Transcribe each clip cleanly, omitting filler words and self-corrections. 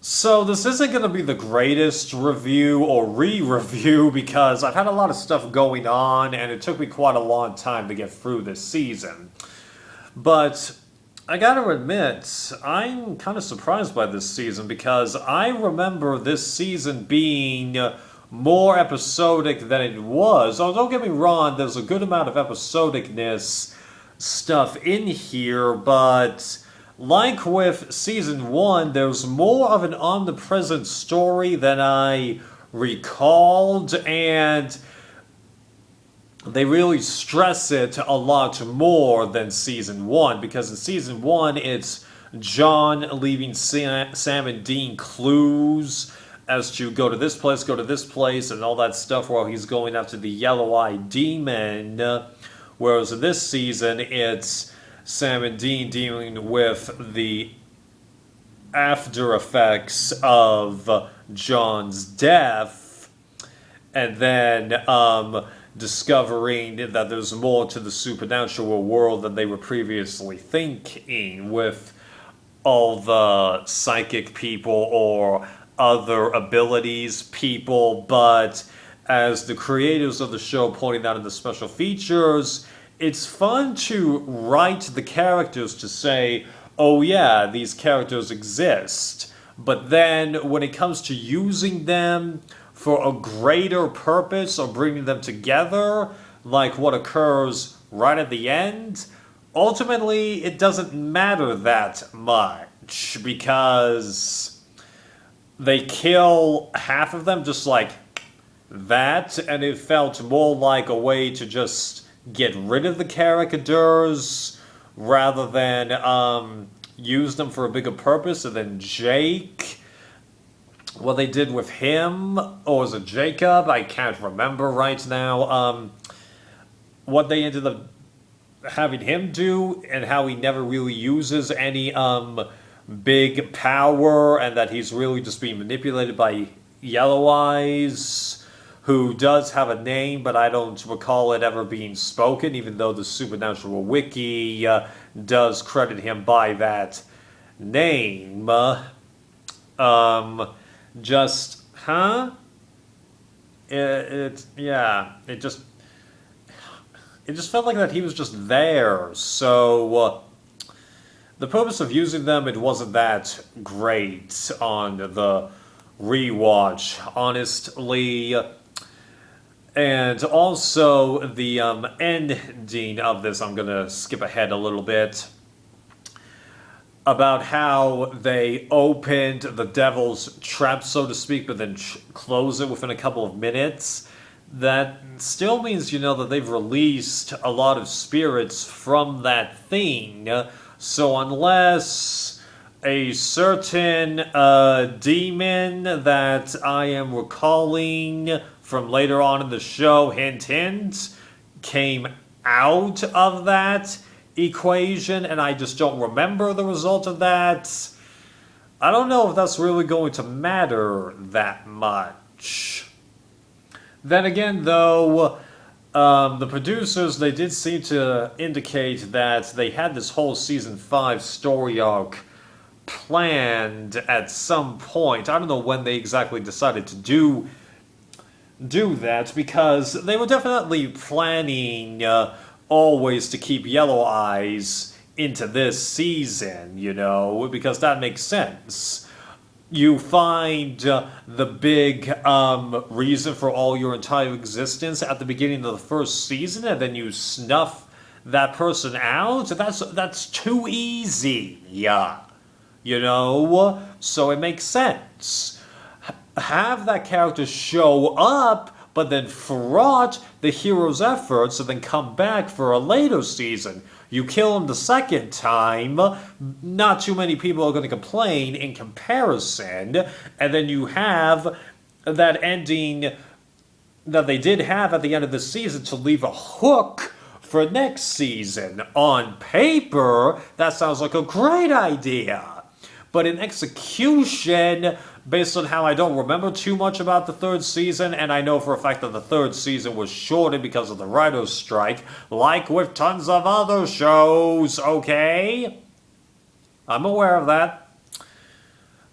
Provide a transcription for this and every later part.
So this isn't going to be the greatest review or re-review because I've had a lot of stuff going on and it took me quite a long time to get through this season. But I gotta admit, I'm kind of surprised by this season because I remember this season being more episodic than it was. Oh, don't get me wrong, there's a good amount of episodicness stuff in here, but like with season one, there's more of an omnipresent story than I recalled, and they really stress it a lot more than season one, because in season one, it's John leaving Sam and Dean clues as to go to this place, and all that stuff while he's going after the yellow-eyed demon. Whereas in this season, it's Sam and Dean dealing with the after effects of John's death, and then discovering that there's more to the supernatural world than they were previously thinking, with all the psychic people or other abilities people. But as the creators of the show pointed out in the special features, it's fun to write the characters to say, oh yeah, these characters exist. But then when it comes to using them for a greater purpose or bringing them together, like what occurs right at the end, ultimately it doesn't matter that much because they kill half of them just like that, and it felt more like a way to just get rid of the characters rather than use them for a bigger purpose. And then Jake, what they did with him, or was it Jacob? I can't remember right now. What they ended up having him do, and how he never really uses any big power, and that he's really just being manipulated by Yellow Eyes, who does have a name, but I don't recall it ever being spoken, even though the Supernatural Wiki does credit him by that name. Just, huh? It just felt like that he was just there. So the purpose of using them, it wasn't that great on the rewatch, honestly. And also the ending of this, I'm gonna skip ahead a little bit, about how they opened the devil's trap, so to speak, but then close it within a couple of minutes. That still means, that they've released a lot of spirits from that thing. So unless a certain demon that I am recalling from later on in the show, hint hint, came out of that equation, and I just don't remember the result of that, I don't know if that's really going to matter that much. Then again, though, the producers, they did seem to indicate that they had this whole season 5 story arc planned at some point. I don't know when they exactly decided to do that, because they were definitely planning always to keep Yellow Eyes into this season, because that makes sense. You find the big reason for all your entire existence at the beginning of the first season, and then you snuff that person out. That's too easy, So it makes sense. Have that character show up, but then thwart the hero's efforts, and then come back for a later season. You kill him the second time, not too many people are going to complain in comparison, and then you have that ending that they did have at the end of the season to leave a hook for next season. On paper, that sounds like a great idea. But in execution, based on how I don't remember too much about the third season, and I know for a fact that the third season was shortened because of the writer's strike, like with tons of other shows, okay? I'm aware of that.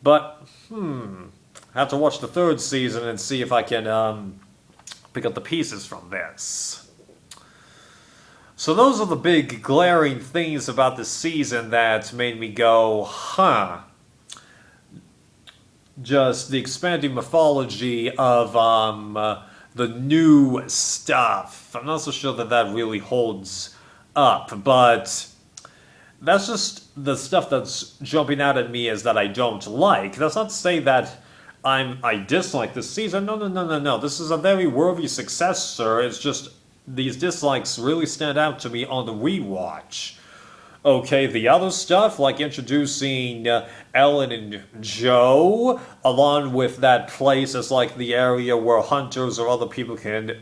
But, I have to watch the third season and see if I can pick up the pieces from this. So those are the big glaring things about this season that made me go, huh. Just the expanding mythology of the new stuff. I'm not so sure that that really holds up, but that's just the stuff that's jumping out at me is that I don't like. That's not to say that I dislike this season. No. This is a very worthy successor. It's just these dislikes really stand out to me on the rewatch. Okay, the other stuff, like introducing Ellen and Joe, along with that place as like the area where hunters or other people can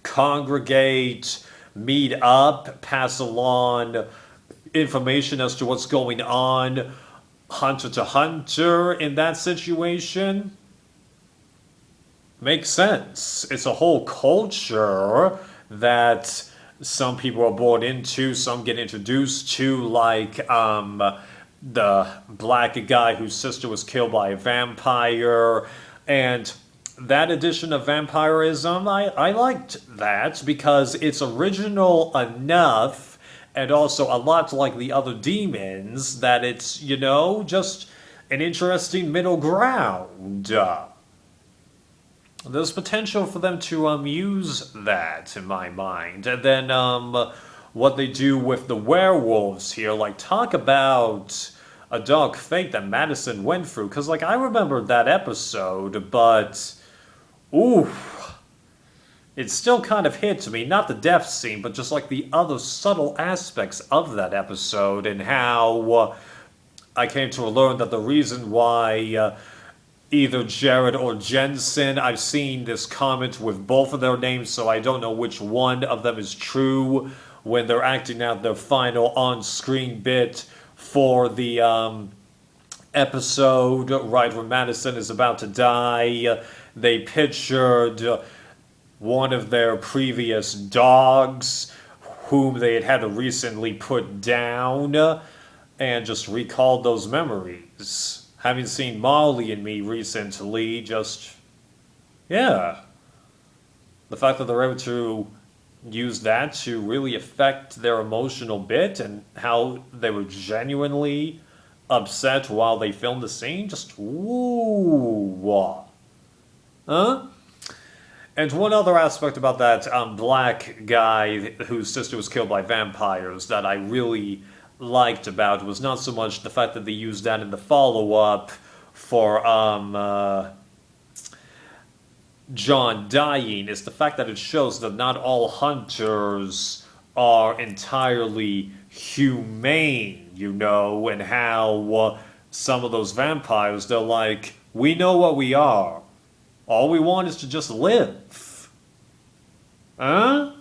congregate, meet up, pass along information as to what's going on, hunter to hunter in that situation. Makes sense. It's a whole culture that some people are born into, some get introduced to, like the black guy whose sister was killed by a vampire. And that edition of vampirism, I liked that because it's original enough and also a lot like the other demons that it's, just an interesting middle ground. There's potential for them to use that, in my mind. And then what they do with the werewolves here, like, talk about a dark fate that Madison went through. Because, like, I remember that episode, but, ooh, it still kind of hit me. Not the death scene, but just, like, the other subtle aspects of that episode and how I came to learn that the reason why either Jared or Jensen. I've seen this comment with both of their names, so I don't know which one of them is true when they're acting out their final on-screen bit for the episode, right when Madison is about to die. They pictured one of their previous dogs, whom they had recently put down, and just recalled those memories. Having seen Marley and Me recently, yeah. The fact that they're able to use that to really affect their emotional bit and how they were genuinely upset while they filmed the scene, just woo. Huh? And one other aspect about that black guy whose sister was killed by vampires that I really liked about was not so much the fact that they used that in the follow-up for John dying. It's the fact that it shows that not all hunters are entirely humane, and how some of those vampires, they're like, we know what we are. All we want is to just live. Huh?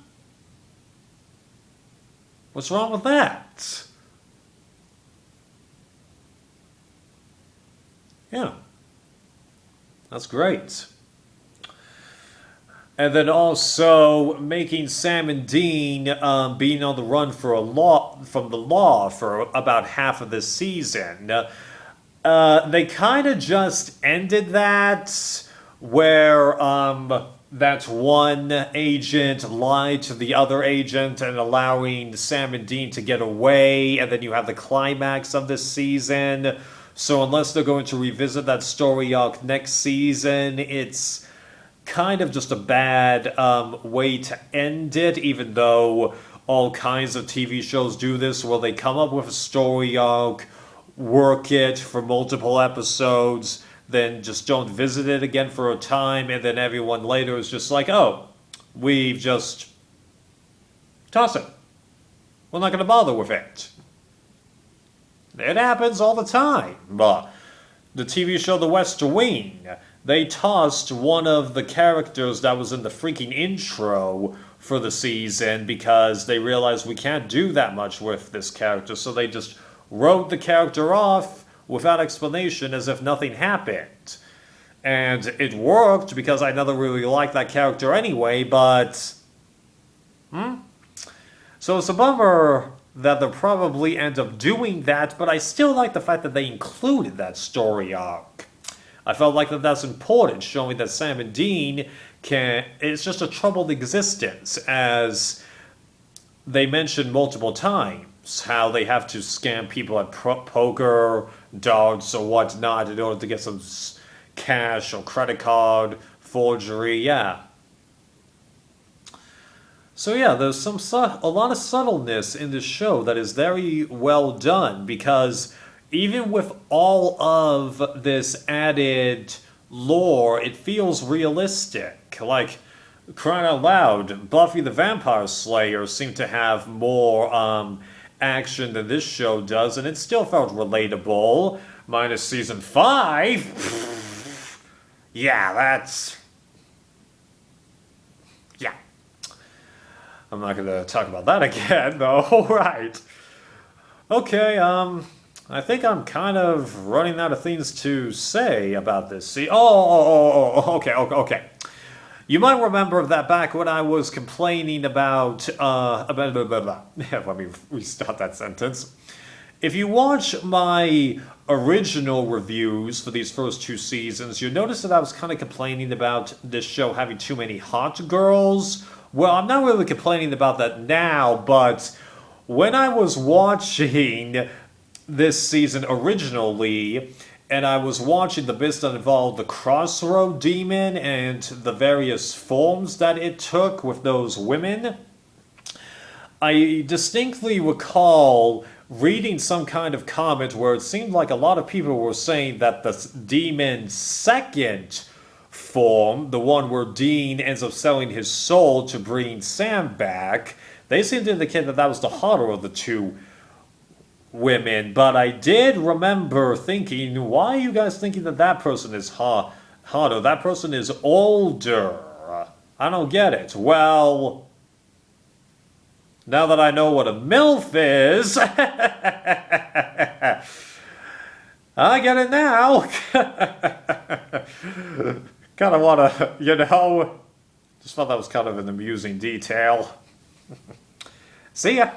What's wrong with that? Yeah, that's great. And then also making Sam and Dean being on the run from the law for about half of this season. They kind of just ended that where that one agent lied to the other agent and allowing Sam and Dean to get away, and then you have the climax of this season. So unless they're going to revisit that story arc next season, it's kind of just a bad way to end it, even though all kinds of TV shows do this, where they come up with a story arc, work it for multiple episodes, then just don't visit it again for a time, and then everyone later is just like, oh, we've just tossed it. We're not going to bother with it. It happens all the time. But the TV show The West Wing, they tossed one of the characters that was in the freaking intro for the season because they realized we can't do that much with this character, so they just wrote the character off without explanation as if nothing happened. And it worked because I never really liked that character anyway, but so it's a bummer that they'll probably end up doing that, but I still like the fact that they included that story arc. I felt like that's important, showing that Sam and Dean it's just a troubled existence, as they mentioned multiple times, how they have to scam people at poker, darts, or whatnot in order to get some cash or credit card forgery, yeah. So yeah, there's a lot of subtleness in this show that is very well done, because even with all of this added lore, it feels realistic. Like, crying out loud, Buffy the Vampire Slayer seemed to have more action than this show does, and it still felt relatable. Minus season 5. Yeah, that's... Yeah. I'm not going to talk about that again, though. Right. Okay, I think I'm kind of running out of things to say about this. See, okay. You might remember that back when I was complaining about, let me restart that sentence. If you watch my original reviews for these first 2 seasons, you'll notice that I was kind of complaining about this show having too many hot girls. Well, I'm not really complaining about that now, but when I was watching this season originally, and I was watching the bits that involved the Crossroad Demon and the various forms that it took with those women, I distinctly recall reading some kind of comment where it seemed like a lot of people were saying that the demon's second form, the one where Dean ends up selling his soul to bring Sam back, they seemed to indicate that that was the hotter of the 2 women. But I did remember thinking, why are you guys thinking that that person is hotter? That person is older. I don't get it. Well, now that I know what a MILF is, I get it now. Kind of want to, just thought that was kind of an amusing detail. See ya.